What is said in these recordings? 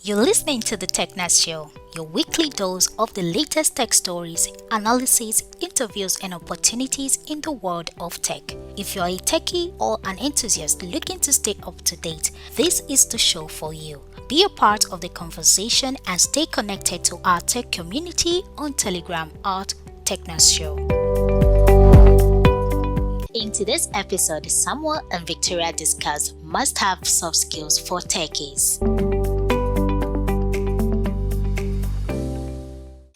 You're listening to the TechNet Show, your weekly dose of the latest tech stories, analysis, interviews, and opportunities in the world of tech. If you're a techie or an enthusiast looking to stay up to date, this is the show for you. Be a part of the conversation and stay connected to our tech community on Telegram at TechNet Show. In today's episode, Samuel and Victoria discuss must-have soft skills for techies.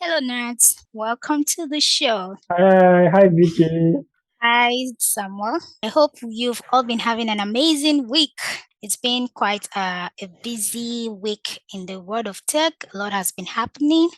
Hello, nerds. Welcome to the show. Hi, Vicky. Hi, Samuel. I hope you've all been having an amazing week. It's been quite a busy week in the world of tech. A lot has been happening.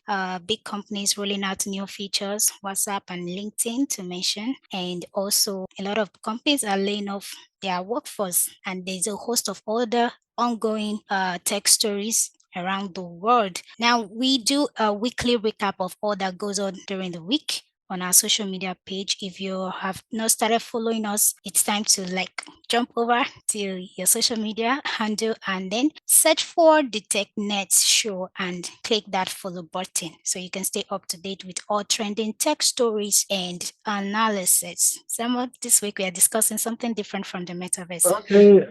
Big companies rolling out new features, WhatsApp and LinkedIn to mention. And also a lot of companies are laying off their workforce. And there's a host of other ongoing tech stories around the world. Now, we do a weekly recap of all that goes on during the week on our social media page. If you have not started following us, it's time to jump over to your social media handle and then search for the TechNet Show and click that follow button so you can stay up to date with all trending tech stories and analysis. This week we are discussing something different from the metaverse. Okay.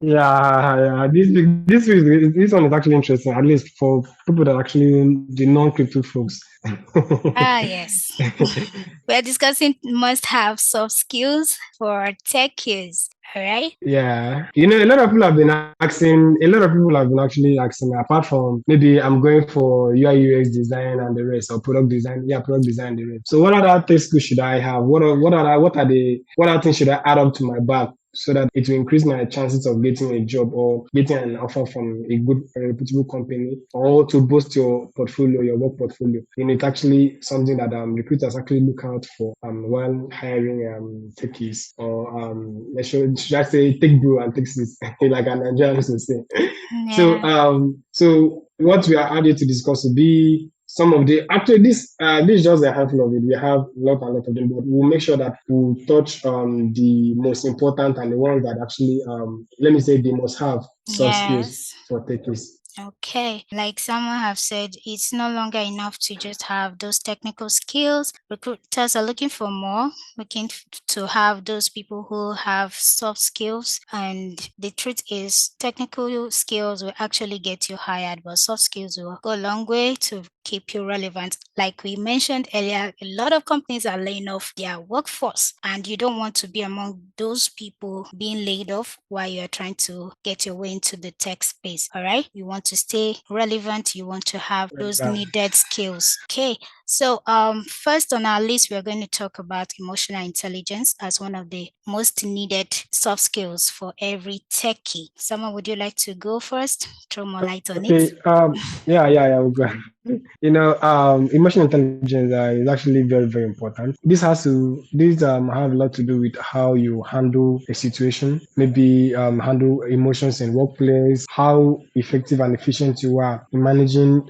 Yeah. This one is actually interesting, at least for people that actually the non-crypto folks. Yes. We are discussing must-have soft skills for techies. All right. Yeah. A lot of people have been actually asking, apart from maybe I'm going for UI UX design and the rest, or product design. Yeah, product design and the rest. So what other tech skills should I have? What other things should I add up to my bag so that it will increase my chances of getting a job or getting an offer from a good, reputable company, or to boost your portfolio, your work portfolio? It's actually something that recruiters actually look out for while hiring techies, or should I say tech bro and techies, like an Nigerian used to say. So Yeah. so what we are added to discuss will be some of the actually this is just a handful of it. We have a lot of them, but we'll make sure that we touch the most important and the ones that actually let me say they must have soft skills Yes. for techies. Okay, like someone have said, it's no longer enough to just have those technical skills. Recruiters are looking for more, to have those people who have soft skills. And the truth is, technical skills will actually get you hired, but soft skills will go a long way to keep you relevant. Like we mentioned earlier, a lot of companies are laying off their workforce, and you don't want to be among those people being laid off while you're trying to get your way into the tech space. All right, you want to stay relevant, you want to have those Exactly. needed skills. Okay, so first on our list, we're going to talk about emotional intelligence as one of the most needed soft skills for every techie. Someone, would you like to go first? Throw more light on it. Okay. We'll go. Emotional intelligence is actually very, very important. This have a lot to do with how you handle a situation, maybe handle emotions in workplace, how effective and efficient you are in managing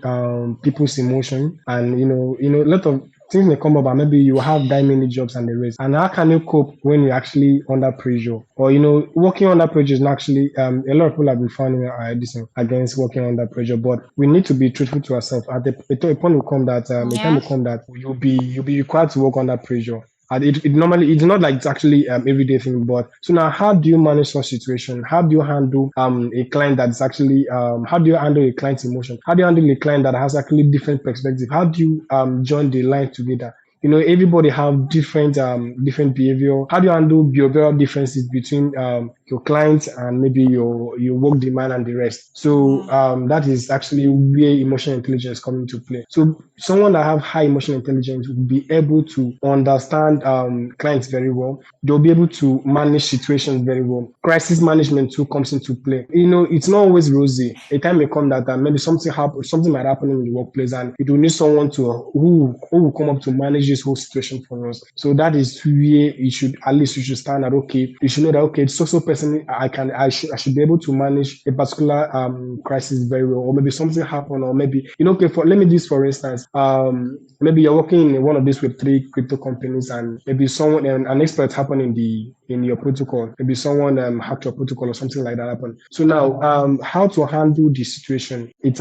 people's emotion, and a lot of things may come up, and maybe you have that many jobs and the rest. And how can you cope when you're actually under pressure? Or working under pressure is not actually a lot of people have been finding this against working under pressure, but we need to be truthful to ourselves. A point will come that a time Yeah. will come that you'll be required to work under pressure. And it normally it's not like it's actually everyday thing, but so now how do you manage such situation? How do you handle a client that's actually how do you handle a client's emotion? How do you handle a client that has actually different perspective? How do you join the line together? Everybody have different behavior. How do you handle behavioral differences between your clients and maybe your work demand and the rest? So that is actually where emotional intelligence come into play. So someone that have high emotional intelligence will be able to understand clients very well. They'll be able to manage situations very well. Crisis management too comes into play. It's not always rosy. A time may come that maybe something might happen in the workplace, and it will need someone to who will come up to manage this whole situation for us. So that is where you should stand at. Okay, you should know that okay, so person I should be able to manage a particular crisis very well, or maybe something happen, or maybe okay, for let me do this for instance. Maybe you're working in one of these Web3 crypto companies, and maybe an expert happened in in your protocol. Maybe someone hacked your protocol or something like that happened. So now, how to handle the situation? It's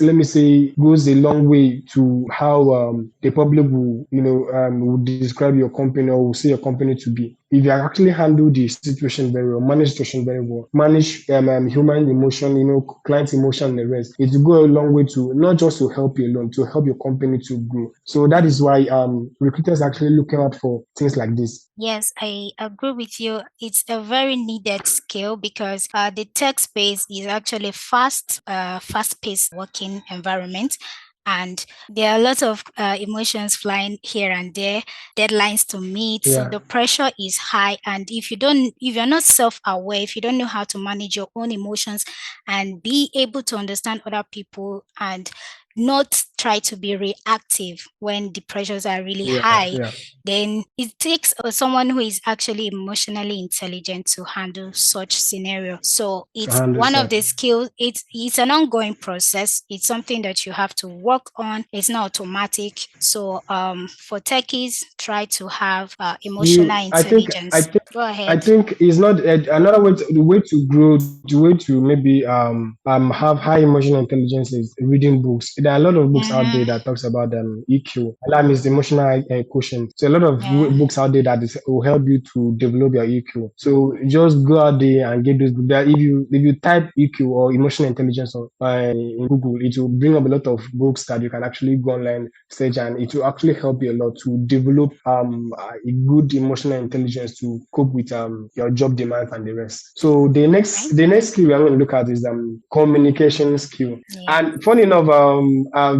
let me say goes a long way to how the public will will describe your company or will say your company to be. If you actually handle the situation very well, manage situation very well, manage human emotion, client emotion and the rest, it will go a long way to not just to help you alone, to help your company to grow. So that is why recruiters are actually looking out for things like this. Yes, I agree with you. It's a very needed skill because the tech space is actually fast-paced working environment, and there are a lot of emotions flying here and there, deadlines to meet. So Yeah, the pressure is high, and if you're not self-aware, if you don't know how to manage your own emotions and be able to understand other people and not try to be reactive when the pressures are really yeah, high, yeah. then it takes someone who is actually emotionally intelligent to handle such scenario. So To it's handle one of such. the skills. It's an ongoing process. It's something that you have to work on. It's not automatic. So for techies, try to have emotional You, I think, I intelligence. think, Go I ahead. think is not another way. The way to grow, the way to maybe have high emotional intelligence is reading books. There are a lot of books out there Mm-hmm. that talks about EQ. And that means the emotional quotient. So a lot of Yeah. books out there will help you to develop your EQ. So just go out there and get those books. If you type EQ or emotional intelligence in Google, it will bring up a lot of books that you can actually go online stage, and it will actually help you a lot to develop a good emotional intelligence to cope with your job demands and the rest. So the Right. next skill we're going to look at is communication skill. Yeah. And funny enough,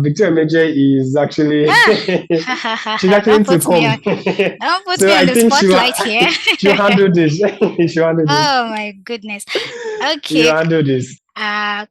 Victoria Meje is actually she's Ah, actually don't to put me on. come. Don't put So me on I the think spotlight here. she'll handle this. She'll handle this. Oh my goodness. You Okay. handle this.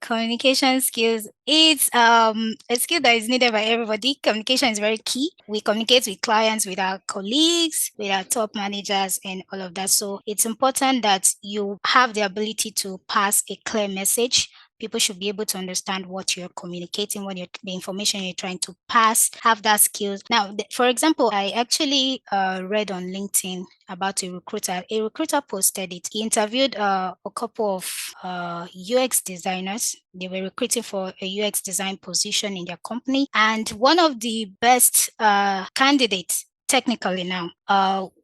Communication skills. It's a skill that is needed by everybody. Communication is very key. We communicate with clients, with our colleagues, with our top managers, and all of that. So it's important that you have the ability to pass a clear message. People should be able to understand what you're communicating, the information you're trying to pass, have that skills. Now, for example, I actually read on LinkedIn about a recruiter. A recruiter posted it. He interviewed a couple of UX designers. They were recruiting for a UX design position in their company. And one of the best candidates technically now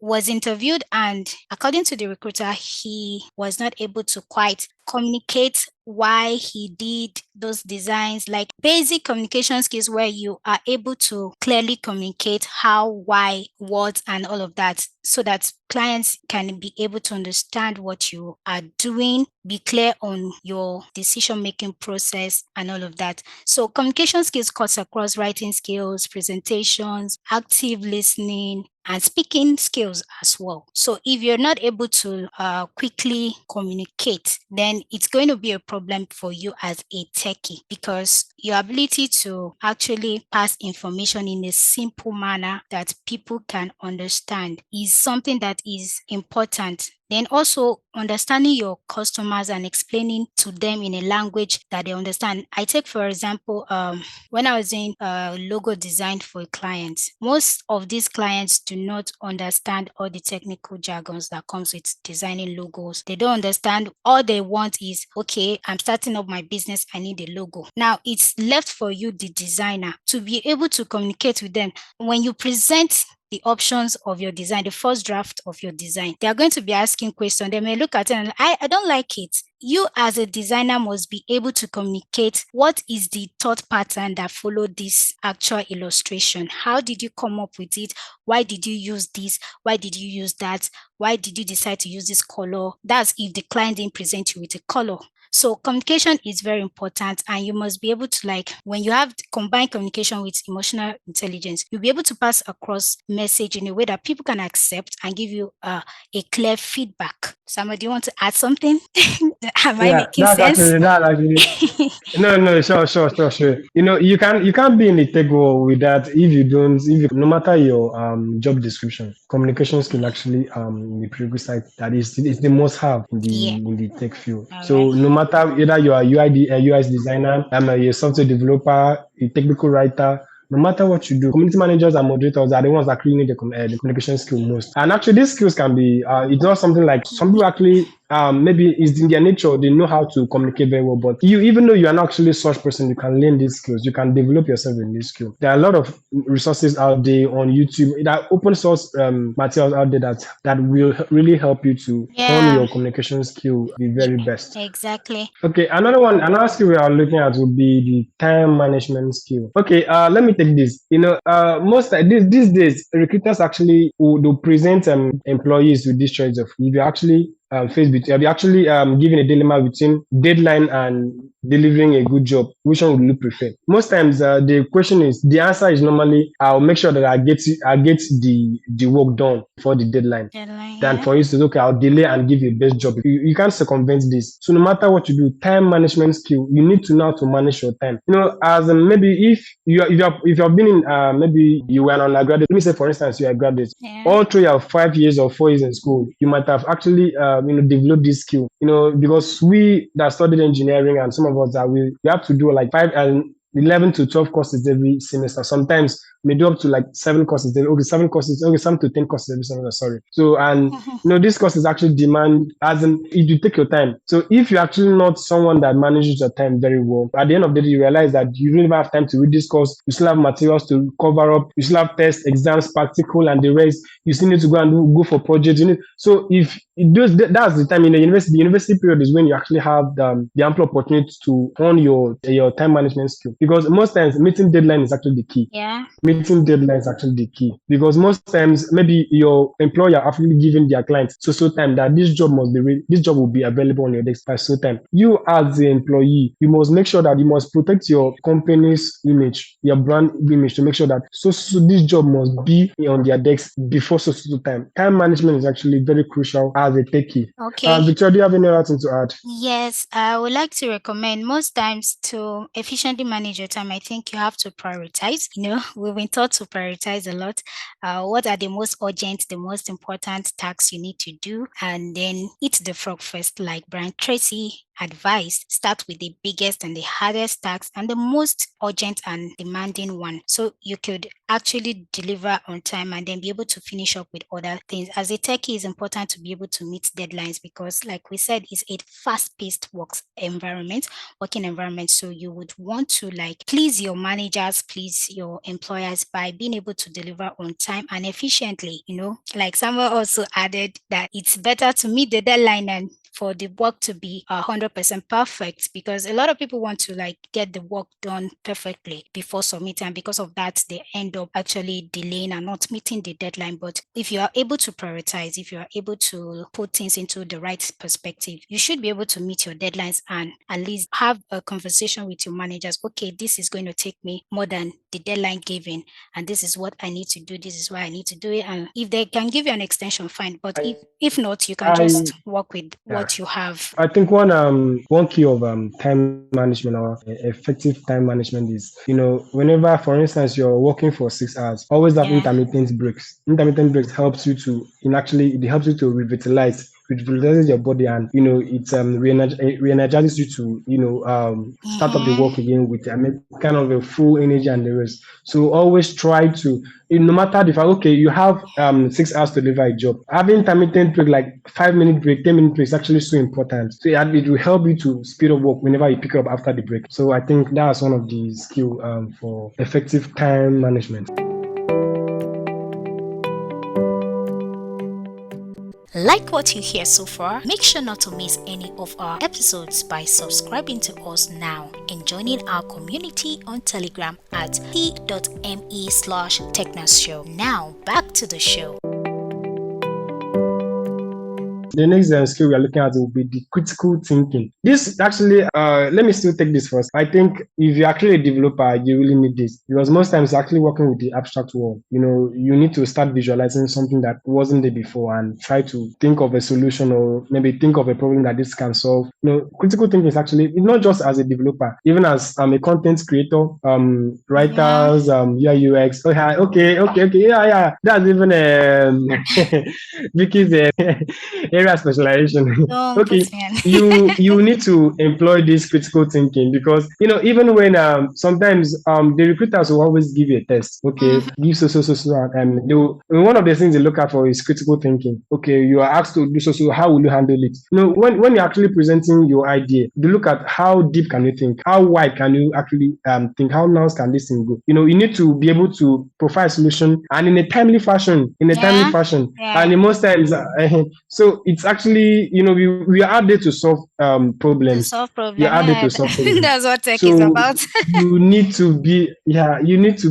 was interviewed, and according to the recruiter, he was not able to quite communicate why he did those designs, like basic communication skills where you are able to clearly communicate how, why, what, and all of that, so that clients can be able to understand what you are doing, be clear on your decision making process, and all of that. So communication skills cuts across writing skills, presentations, active listening, and speaking skills as well. So if you're not able to quickly communicate, then it's going to be a problem for you as a techie, because your ability to actually pass information in a simple manner that people can understand is something that is important. Then also understanding your customers and explaining to them in a language that they understand. I take, for example, when I was doing logo design for a client, most of these clients do not understand all the technical jargons that comes with designing logos. They don't understand. All they want is, okay, I'm starting up my business, I need a logo. Now it's left for you, the designer, to be able to communicate with them. When you present the options of your design, the first draft of your design, they are going to be asking questions. They may look at it and I don't like it. You as a designer must be able to communicate what is the thought pattern that followed this actual illustration. How did you come up with it? Why did you use this? Why did you use that? Why did you decide to use this color? That's if the client didn't present you with a color. So communication is very important, and you must be able to, like, when you have combined communication with emotional intelligence, you'll be able to pass across message in a way that people can accept and give you a clear feedback. Somebody, do you want to add something? Am I Yeah, making sense? that's actually no, no, sure. You can't be in the tech world with that if you don't, if you, no matter your job description, communication skill actually the prerequisite that is it's the must have in Yeah. the tech field. All So right. no matter either you are UI UX designer, you're a software developer, a technical writer, No matter what you do, community managers and moderators are the ones that actually need the communication skill most. And actually, these skills can be, it's not something like some people actually, maybe it's in their nature, they know how to communicate very well. But you, even though you are not actually such person, you can learn these skills. You can develop yourself in these skills. There are a lot of resources out there on YouTube, that open source materials out there that will really help you to hone Yeah. your communication skill the Yeah. very best. Exactly. Okay, another skill we are looking at would be the time management skill. Okay, let me take this. Most these days, recruiters actually will present employees with this choice of, if you actually if you actually given a dilemma between deadline and delivering a good job, which one would you prefer? Most times, the answer is normally, I'll make sure that I get the work done before the deadline, Deadline, than yeah. for you to say, okay, I'll delay and give you a best job. You can't circumvent this. So no matter what you do, time management skill, you need to know how to manage your time. As maybe if you have been in, maybe you were an undergraduate. Let me say, for instance, you are a graduate. Yeah. All through your 5 years or 4 years in school, you might have actually developed this skill. Because we that studied engineering, and some of us that we have to do like 11 to 12 courses every semester. Sometimes may do up to like 7 courses. Okay, 7 courses. Okay, 7 to 10 courses every semester. Sorry. So, and this course is actually demand, as in, if you take your time. So if you're actually not someone that manages your time very well, at the end of the day, you realize that you really don't have time to read this course. You still have materials to cover up. You still have tests, exams, practical, and the rest. You still need to go and go for projects. So if that's the time in the university period is when you actually have the ample opportunity to hone your time management skill. Because most times meeting deadline is actually the key. Yeah. Meeting deadlines is actually the key, because most times maybe your employer actually giving their clients so time that this job will be available on your desk by so time. You as the employee, you must make sure that you must protect your company's image, your brand image, to make sure that this job must be on their desk before time. Time management is actually very crucial as a techie. Okay. Victoria, do you have any other thing to add? Yes, I would like to recommend most times to efficiently manage your time. I think you have to prioritize. We've been taught to prioritize a lot. What are the most urgent, the most important tasks you need to do? And then eat the frog first, like Brian Tracy advised. Start with the biggest and the hardest tasks and the most urgent and demanding one. So you could actually deliver on time and then be able to finish up with other things. As a techie, it's important to be able to meet deadlines because, like we said, it's a fast-paced working environment. So you would want to please your managers, please your employers by being able to deliver on time and efficiently. Like someone also added that it's better to meet the deadline and for the work to be 100% perfect, because a lot of people want to get the work done perfectly before submitting, and because of that they end up actually delaying and not meeting the deadline. But if you are able to prioritize, if you are able to put things into the right perspective, you should be able to meet your deadlines and at least have a conversation with your managers. Okay, this is going to take me more than the deadline given, and this is what I need to do, this is why I need to do it. And if they can give you an extension, fine, but if not, you can I just work with Yeah. what you have. I think one key of time management, or effective time management, is whenever, for instance, you're working for 6 hours, always have Yeah. intermittent breaks. Intermittent breaks helps you to it helps you to revitalizes your body, and it re-energizes you to start up the Mm-hmm. work again with kind of a full energy and the rest. So always try to, no matter the fact, okay, you have 6 hours to deliver a job. Having intermittent break, like 5 minute break, 10 minute break, is actually so important. So it will help you to speed up work whenever you pick up after the break. So I think that's one of the skill for effective time management. Like what you hear so far? Make sure not to miss any of our episodes by subscribing to us now and joining our community on Telegram at t.me/technoshow. Now back to the show. The next skill we are looking at will be the critical thinking. This actually, let me still take this first. I think if you're actually a developer, you really need this, because most times you're actually working with the abstract world. You need to start visualizing something that wasn't there before and try to think of a solution, or maybe think of a problem that this can solve. Critical thinking is actually, it's not just as a developer, even as a content creator, Yeah. writers, UI UX. Okay, yeah. That's even Vicky's area area specialization. Don't put Okay, me on. you need to employ this critical thinking because even when sometimes the recruiters will always give you a test. Okay, Mhm. give so, and one of the things they look at for is critical thinking. Okay, you are asked to do so, how will you handle it? When you're actually presenting your idea, they look at how deep can you think, how wide can you actually think, how long can this thing go? You need to be able to provide a solution and in a timely fashion, Yeah, and yeah. in most times, so it's actually, we are out there to solve To problems. solve We problem, are out there yeah. to solve problems. That's what tech is So about. you need to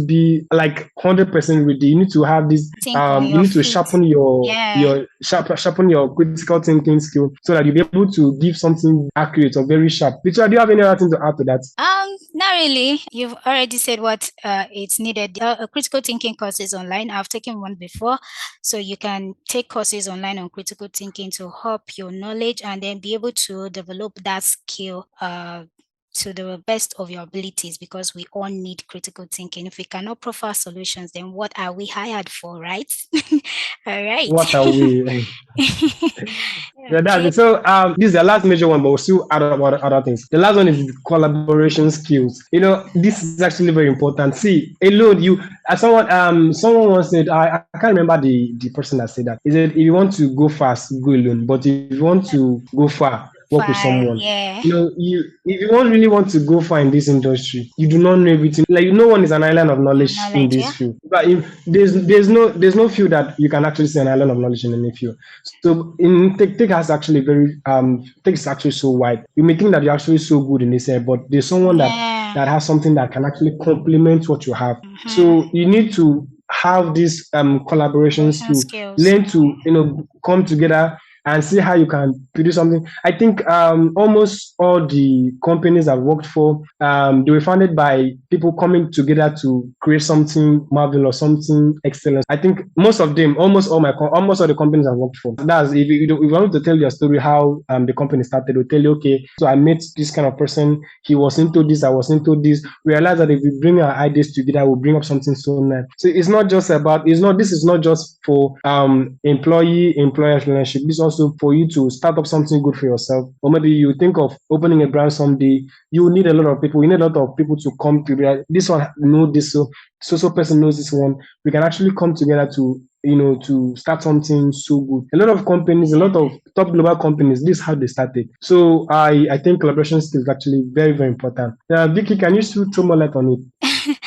be like 100% ready. You need to have this. Think on You your need to feet. sharpen Yeah. sharpen your critical thinking skill so that you'll be able to give something accurate or very sharp. Victoria, do you have any other thing to add to that? Not really. You've already said what it's needed. Critical thinking courses online. I've taken one before, so you can take courses online on critical thinking to help your knowledge and then be able to develop that skill to the best of your abilities because we all need critical thinking. If we cannot provide solutions, then what are we hired for, right? All right. What are we? Yeah, that's Okay. it. So this is the last major one, but we'll still add up other things. The last one is the collaboration skills. This is actually very important. See, alone, as someone once said, I can't remember the person that said that. He said, if you want to go fast, go alone. But if you want to go far, work with Fine. someone. Yeah. If you want really want to go far in this industry, you do not know everything. Like no one is an island of knowledge in Knowledge. Yeah. this field. But if there's no field that you can actually say an island of knowledge in any field. So in tech has actually very tech is actually so wide. You may think that you're actually so good in this area, but there's someone Yeah. that has something that can actually complement what you have. Mm-hmm. So you need to have this collaboration Relation skill, skills. learn to come together and see how you can produce something. I think almost all the companies I've worked for, they were founded by people coming together to create something marvelous, something excellent. I think most of them, almost all the companies I've worked for. That's if you want to tell your story how the company started, they'll tell you, okay, so I met this kind of person. He was into this, I was into this. We realized that if we bring our ideas together, we'll bring up something so nice. So it's not just about. It's not. This is not just for employer relationship. This is also for you to start up something good for yourself, or maybe you think of opening a brand someday. You need a lot of people. You need a lot of people to come together. This one know this, so person knows this one. We can actually come together to to start something so good. A lot of companies, a lot of top global companies, this is how they started. So I think collaboration skills is actually very, very important. Vicky, can you still throw more light on it?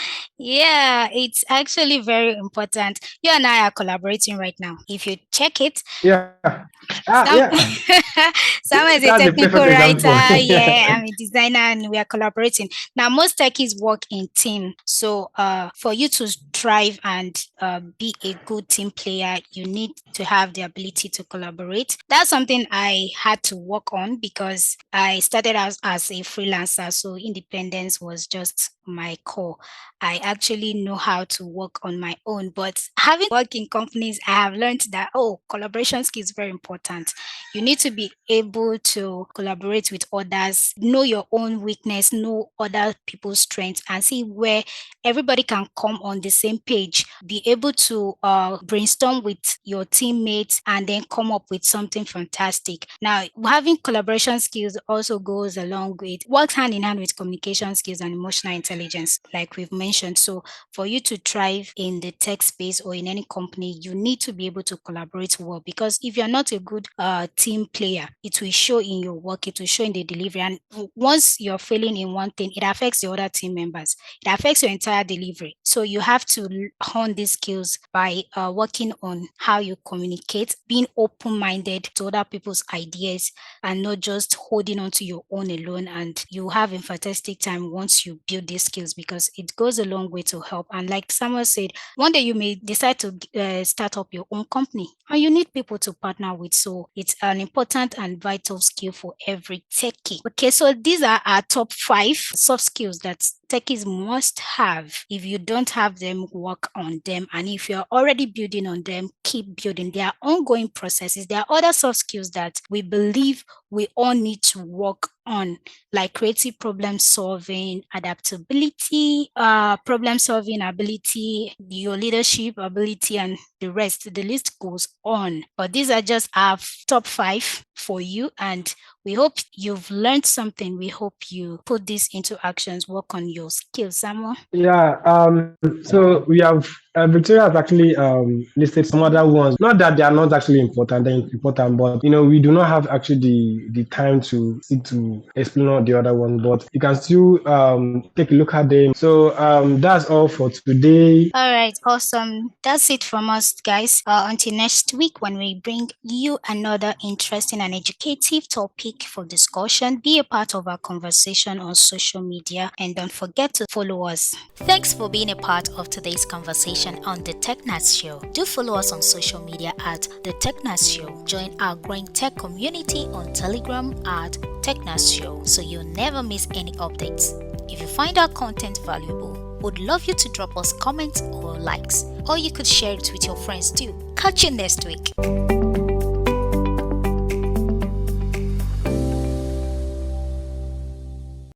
Yeah, it's actually very important. You and I are collaborating right now. If you check it, Yeah. some Yeah. someone is a That's the technical perfect example. writer. Yeah, I'm a designer, and we are collaborating. Now, most techies work in team. So, for you to thrive and be a good team player, you need to have the ability to collaborate. That's something I had to work on because I started as a freelancer. So, independence was just my core. I actually know how to work on my own, but having worked in companies, I have learned that collaboration skill is very important. You need to be able to collaborate with others, know your own weakness, know other people's strengths, and see where everybody can come on the same page. Be able to brainstorm with your teammates and then come up with something fantastic. Now, having collaboration skills also goes along with works hand in hand with communication skills and emotional intelligence, like we've mentioned. So, for you to thrive in the tech space or in any company, you need to be able to collaborate well because if you're not a good team player, it will show in your work, it will show in the delivery. And once you're failing in one thing, it affects the other team members, it affects your entire delivery. So, you have to hone these skills by working on how you communicate, being open minded to other people's ideas, and not just holding on to your own alone. And you have a fantastic time once you build these skills because it goes a long way to help. And like Samuel said, one day you may decide to start up your own company and you need people to partner with. So it's an important and vital skill for every techie. Okay, so these are our top 5 soft skills that techies must have. If you don't have them, work on them. And if you're already building on them, keep building. There are ongoing processes. There are other soft skills that we believe we all need to work on, like creative problem solving, adaptability, problem solving ability, your leadership ability, and the rest. The list goes on. But these are just our top 5 for you. And we hope you've learned something. We hope you put this into actions, work on your skills, Samuel. Yeah, so we have Victoria has actually listed some other ones. Not that they are not actually important, they're important, but we do not have actually the time to sit to explain all the other ones. But you can still take a look at them. So that's all for today. All right, awesome. That's it from us, guys. Until next week, when we bring you another interesting and educative topic for discussion, be a part of our conversation on social media and don't forget to follow us. Thanks for being a part of today's conversation on The TechNats Show. Do follow us on social media at The TechNats Show. Join our growing tech community on Telegram at TechNats Show so you'll never miss any updates. If you find our content valuable, would love you to drop us comments or likes, or you could share it with your friends too. Catch you next week.